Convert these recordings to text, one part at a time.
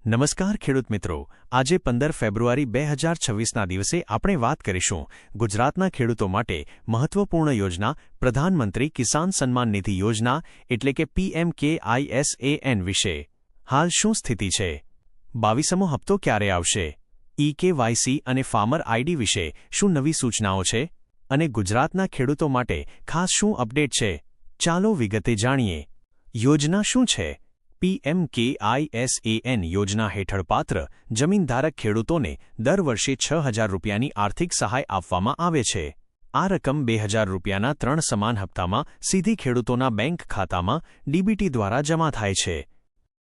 નમસ્કાર ખેડૂત મિત્રો, આજે 15 ફેબ્રુઆરી 2026ના દિવસે આપણે વાત કરીશું ગુજરાતના ખેડૂતો માટે મહત્વપૂર્ણ યોજના પ્રધાનમંત્રી કિસાન સન્માન નિધિ યોજના એટલે કે PMKISAN વિશે. હાલ શું સ્થિતિ છે? 22મો હપ્તો ક્યારે આવશે? EKYC અને ફાર્મર આઈડી વિશે શું નવી સૂચનાઓ છે? અને ગુજરાતના ખેડૂતો માટે ખાસ શું અપડેટ છે? ચાલો વિગતે જાણીએ. યોજના શું છે? PMKISAN યોજના હેઠળ પાત્ર જમીનધારક ખેડૂતોને દર વર્ષે 6,000 રૂપિયાની આર્થિક સહાય આપવામાં આવે છે. આ રકમ 2,000 રૂપિયાના 3 સમાન હપ્તામાં સીધી ખેડૂતોના બેંક ખાતામાં DBT દ્વારા જમા થાય છે.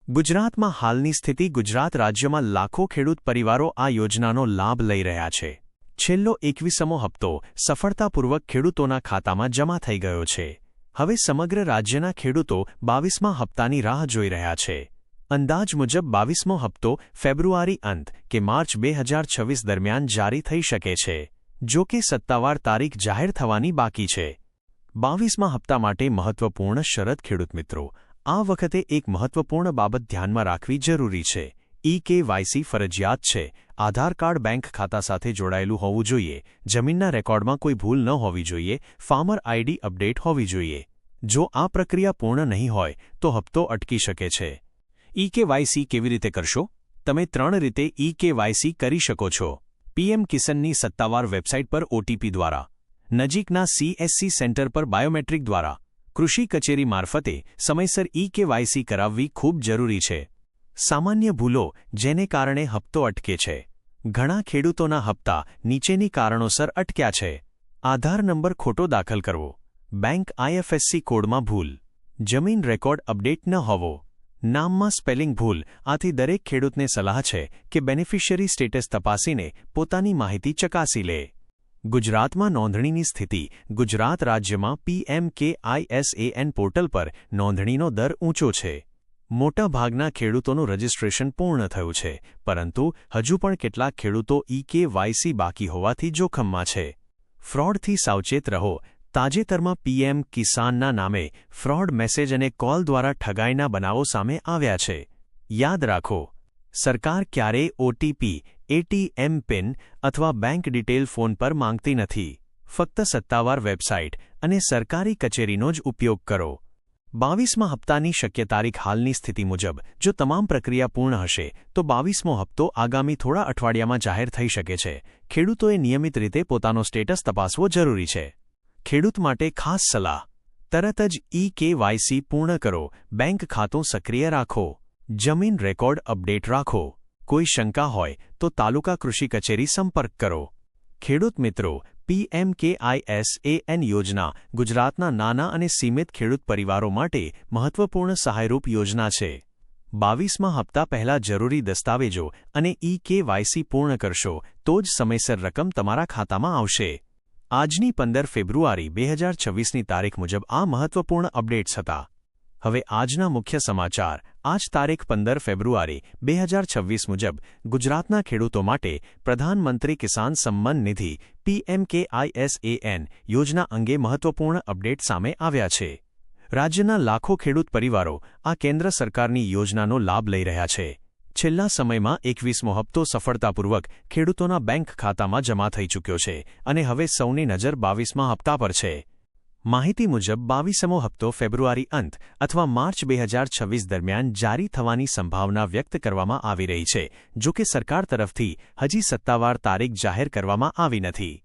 ગુજરાતમાં હાલની સ્થિતિ. ગુજરાત રાજ્યમાં લાખો ખેડૂત પરિવારો આ યોજનાનો લાભ લઈ રહ્યા છે. છેલ્લો 21મો હપ્તો સફળતાપૂર્વક ખેડૂતોના ખાતામાં જમા થઈ ગયો છે. હવે સમગ્ર રાજ્યના ખેડૂતો 22મા હપ્તાની રાહ જોઈ રહ્યા છે. અંદાજ મુજબ 22મો હપ્તો ફેબ્રુઆરી અંત કે માર્ચ 2026 દરમિયાન જારી થઈ શકે છે. જો કે સત્તાવાર તારીખ જાહેર થવાની બાકી છે. 22મા હપ્તા માટે મહત્વપૂર્ણ શરત. ખેડૂત મિત્રો, આ વખતે એક મહત્વપૂર્ણ બાબત ધ્યાનમાં રાખવી જરૂરી છે. EKYC ફરજિયાત છે. આધાર કાર્ડ બેંક ખાતા સાથે જોડાયેલું હોવું જોઈએ. જમીનના રેકોર્ડમાં કોઈ ભૂલ ન હોવી જોઈએ. ફાર્મર આઈડી અપડેટ હોવી જોઈએ. જો આ પ્રક્રિયા પૂર્ણ નહીં હોય તો હપ્તો અટકી શકે છે. EKYC કેવી રીતે કરશો? તમે 3 રીતે EKYC કરી શકો છો. PM કિસાનની સત્તાવાર વેબસાઇટ પર OTP દ્વારા, નજીકના CSC સેન્ટર પર બાયોમેટ્રિક દ્વારા, કૃષિ કચેરી મારફતે સમયસર EKYC કરાવવી ખૂબ જરૂરી છે. સામાન્ય ભૂલો જેને કારણે હપ્તો અટકે છે. ઘણા ખેડૂતોના હપ્તા નીચેની કારણોસર અટક્યા છે. આધાર નંબર ખોટો દાખલ કરવો, બેંક IFSC કોડમાં ભૂલ, જમીન રેકોર્ડ અપડેટ ન હોવો, નામમાં સ્પેલિંગ ભૂલ. આથી દરેક ખેડૂતને સલાહ છે કે બેનિફિશિયરી સ્ટેટસ તપાસીને પોતાની માહિતી ચકાસી લે. ગુજરાતમાં નોંધણીની સ્થિતિ. ગુજરાત રાજ્યમાં PMKISAN પોર્ટલ પર નોંધણીનો દર ઊંચો છે. મોટા ભાગના ખેડૂતોનું રજિસ્ટ્રેશન પૂર્ણ થયું છે, પરંતુ હજુ પણ કેટલાક ખેડૂતો EKYC બાકી હોવાથી જોખમમાં છે. ફ્રોડથી સાવચેત રહો. તાજેતરમાં PM કિસાનના નામે ફ્રોડ મેસેજ અને કોલ દ્વારા ઠગાઈના બનાવો સામે આવ્યા છે. યાદ રાખો, સરકાર ક્યારેય OTP, ATM પિન અથવા બેંક ડિટેલ ફોન પર માંગતી નથી. ફક્ત સત્તાવાર વેબસાઇટ અને સરકારી કચેરીનો જ ઉપયોગ કરો. 22મા હપ્તાની શક્ય તારીખ. હાલની સ્થિતિ મુજબ જો તમામ પ્રક્રિયા પૂર્ણ હશે તો 22મો હપ્તો આગામી થોડા અઠવાડિયામાં જાહેર થઈ શકે છે. ખેડૂતોએ નિયમિત રીતે પોતાનો સ્ટેટસ તપાસવો જરૂરી છે. ખેડૂત માટે ખાસ સલાહ. તરત જ EKYC પૂર્ણ કરો. બેંક ખાતું સક્રિય રાખો. જમીન રેકોર્ડ અપડેટ રાખો. કોઈ શંકા હોય તો તાલુકા કૃષિ કચેરી સંપર્ક કરો. ખેડૂત મિત્રો, PMKISAN યોજના ગુજરાતના નાના અને સીમિત ખેડૂત પરિવારો માટે મહત્વપૂર્ણ સહાયરૂપ યોજના છે. 22મા હપ્તા પહેલા જરૂરી દસ્તાવેજો અને EKYC પૂર્ણ કરશો તો જ સમયસર રકમ તમારા ખાતામાં આવશે. આજની 15 ફેબ્રુઆરી 2026ની તારીખ મુજબ આ મહત્વપૂર્ણ અપડેટ્સ હતા. હવે આજના મુખ્ય સમાચાર. આજ તારીખ 15 ફેબ્રુઆરી 2026 મુજબ ગુજરાતના ખેડૂતો માટે પ્રધાનમંત્રી કિસાન સન્માન નિધિ PMKISAN યોજના અંગે મહત્વપૂર્ણ અપડેટ સામે આવ્યા છે. રાજ્યના લાખો ખેડૂત પરિવારો આ કેન્દ્ર સરકારની યોજનાનો લાભ લઈ રહ્યા છે. છેલ્લા સમયમાં 21મો હપ્તો સફળતાપૂર્વક ખેડૂતોના બેંક ખાતામાં જમા થઈ ચૂક્યો છે અને હવે સૌની નજર 22મા હપ્તા પર છે. માહિતી મુજબ 22મો હપ્તો ફેબ્રુઆરી અંત અથવા માર્ચ 2026 દરમિયાન જારી થવાની સંભાવના વ્યક્ત કરવામાં આવી રહી છે. જો કે સરકાર તરફથી હજી સત્તાવાર તારીખ જાહેર કરવામાં આવી નથી.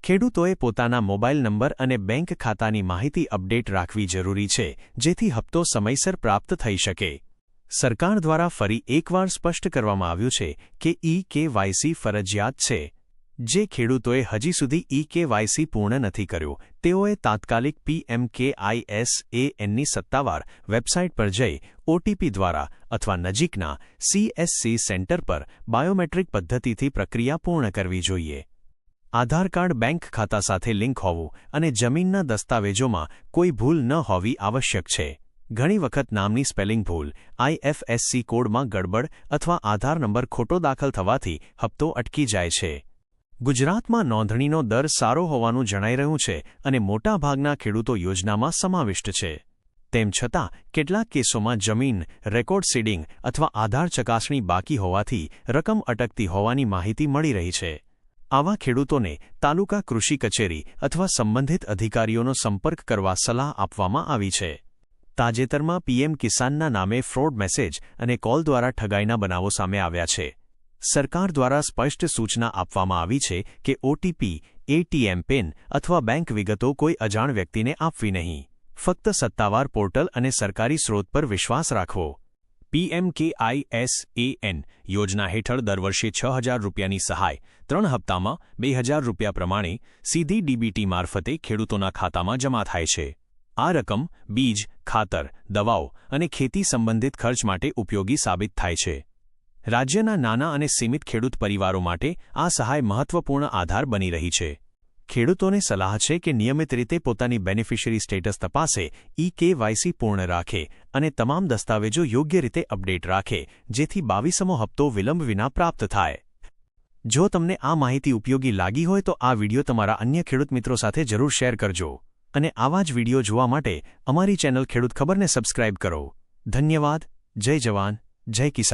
ખેડૂતોએ પોતાના મોબાઈલ નંબર અને બેંક ખાતાની માહિતી અપડેટ રાખવી જરૂરી છે, જેથી હપ્તો સમયસર પ્રાપ્ત થઈ શકે. સરકાર દ્વારા ફરી એકવાર સ્પષ્ટ કરવામાં આવ્યું છે કે EKYC ફરજિયાત છે. જે ખેડૂતોએ હજી સુધી EKYC પૂર્ણ નથી કર્યું તેઓએ તાત્કાલિક PMKISANની સત્તાવાર વેબસાઇટ પર જઈ OTP દ્વારા અથવા નજીકના CSC સેન્ટર પર બાયોમેટ્રિક પદ્ધતિથી પ્રક્રિયા પૂર્ણ કરવી જોઈએ. આધાર કાર્ડ બેંક ખાતા સાથે લિંક હોવું અને જમીનના દસ્તાવેજોમાં કોઈ ભૂલ ન હોવી આવશ્યક છે. ઘણી વખત નામની સ્પેલિંગ ભૂલ, IFSC કોડમાં ગડબડ અથવા આધાર નંબર ખોટો દાખલ થવાથી હપ્તો અટકી જાય છે. ગુજરાતમાં નોંધણીનો દર સારો હોવાનું જણાઈ રહ્યું છે અને મોટાભાગના ખેડૂતો યોજનામાં સમાવિષ્ટ છે. તેમ છતાં કેટલાક કેસોમાં જમીન રેકોર્ડ સીડિંગ અથવા આધાર ચકાસણી બાકી હોવાથી રકમ અટકતી હોવાની માહિતી મળી રહી છે. આવા ખેડૂતોને તાલુકા કૃષિ કચેરી અથવા સંબંધિત અધિકારીઓનો સંપર્ક કરવા સલાહ આપવામાં આવી છે. તાજેતરમાં પીએમ કિસાનના નામે ફ્રોડ મેસેજ અને કોલ દ્વારા ઠગાઈના બનાવો સામે આવ્યા છે. સરકાર દ્વારા સ્પષ્ટ સૂચના આપવામાં આવી છે કે ઓટીપી, એટીએમ પિન અથવા બેંક વિગતો કોઈ અજાણ વ્યક્તિને આપવી નહીં. ફક્ત સત્તાવાર પોર્ટલ અને સરકારી સ્રોત પર વિશ્વાસ રાખવો. પીએમકેઆઈએસએએન યોજના હેઠળ દર વર્ષે 6,000 રૂપિયાની સહાય 3 હપ્તામાં 2,000 રૂપિયા પ્રમાણે સીધી ડીબીટી મારફતે ખેડૂતોના ખાતામાં જમા થાય છે. આ રકમ બીજ, ખાતર, દવાઓ અને ખેતી સંબંધિત ખર્ચ માટે ઉપયોગી સાબિત થાય છે. રાજ્યના નાના અને સીમિત ખેડૂત પરિવારો માટે આ સહાય મહત્વપૂર્ણ આધાર બની રહી છે. ખેડૂતોને સલાહ છે કે નિયમિત રીતે પોતાની બેનિફિશરી સ્ટેટસ તપાસે, ઈ-કેવાયસી પૂર્ણ રાખે અને તમામ દસ્તાવેજો યોગ્ય રીતે અપડેટ રાખે, જેથી 22મો હપ્તો વિલંબ વિના પ્રાપ્ત થાય. જો તમને આ માહિતી ઉપયોગી લાગી હોય તો આ વિડિયો તમારા અન્ય ખેડૂત મિત્રો સાથે જરૂર શેર કરજો અને આવા જ વિડિયો જોવા માટે અમારી ચેનલ ખેડૂત ખબરને સબસ્ક્રાઇબ કરો. ધન્યવાદ. જય જવાન, જય કિસાન.